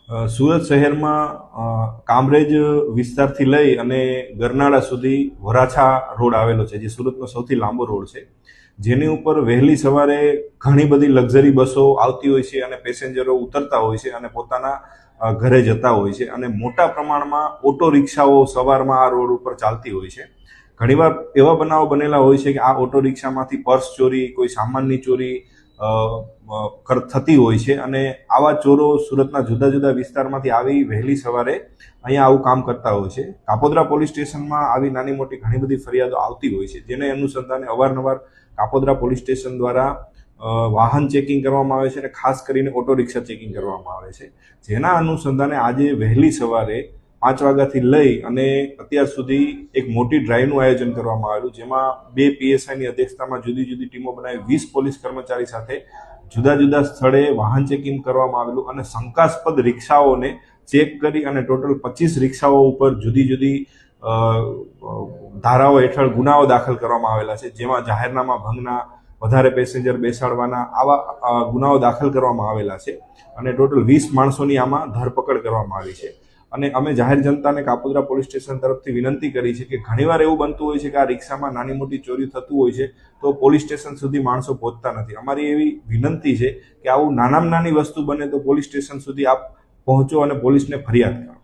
સુરત શહેરમાં કામરેજ વિસ્તારથી લઈ અને ગરનાળા સુધી વરાછા રોડ આવેલો છે, જે સુરતનો સૌથી લાંબો રોડ છે, જેની ઉપર વહેલી સવારે ઘણી બધી લક્ઝરી બસો આવતી હોય છે અને પેસેન્જરો ઉતરતા હોય છે અને પોતાના ઘરે જતા હોય છે, અને મોટા પ્રમાણમાં ઓટો રિક્ષાઓ સવારમાં આ રોડ ઉપર ચાલતી હોય છે. ઘણીવાર એવા બનાવો બનેલા હોય છે કે આ ઓટો રિક્ષામાંથી પર્સ ચોરી, કોઈ સામાનની ચોરી થતી હોય છે, અને આવા ચોરો સુરતના જુદા જુદા વિસ્તારમાંથી આવી વહેલી સવારે અહીંયા આવું કામ કરતા હોય છે. કાપોદ્રા પોલીસ સ્ટેશનમાં આવી નાની મોટી ઘણી બધી ફરિયાદો આવતી હોય છે, જેને અનુસંધાને અવારનવાર કાપોદ્રા પોલીસ સ્ટેશન દ્વારા વાહન ચેકિંગ કરવામાં આવે છે અને ખાસ કરીને ઓટો રિક્ષા ચેકિંગ કરવામાં આવે છે. જેના અનુસંધાને આજે વહેલી સવારે 5 વાગ્યાથી લઈ અને અત્યાર સુધી એક મોટી ડ્રાઈવનું આયોજન કરવામાં આવેલું, જેમાં 2 પીએસઆઈની અધ્યક્ષતામાં જુદી જુદી ટીમો બનાવી 20 પોલીસ કર્મચારી સાથે જુદા જુદા સ્થળે વાહન ચેકિંગ કરવામાં આવેલું અને શંકાસ્પદ રિક્ષાઓને ચેક કરી અને ટોટલ 25 રિક્ષાઓ ઉપર જુદી જુદી ધારાઓ હેઠળ ગુનાઓ દાખલ કરવામાં આવેલા છે, જેમાં જાહેરનામા ભંગના, વધારે પેસેન્જર બેસાડવાના આવા ગુનાઓ દાખલ કરવામાં આવેલા છે, અને ટોટલ 20 માણસોની આમાં ધરપકડ કરવામાં આવી છે. અને અમે જાહેર જનતાને કાપોદ્રા પોલીસ સ્ટેશન તરફથી વિનંતી કરી છે કે ઘણીવાર એવું બનતું હોય છે કે આ રિક્ષામાં નાની મોટી ચોરી થતું હોય છે તો પોલીસ સ્ટેશન સુધી માણસો પહોંચતા નથી. અમારી એવી વિનંતી છે કે આવું નાનામાં નાની વસ્તુ બને તો પોલીસ સ્ટેશન સુધી આપ પહોંચો અને પોલીસને ફરિયાદ કરો.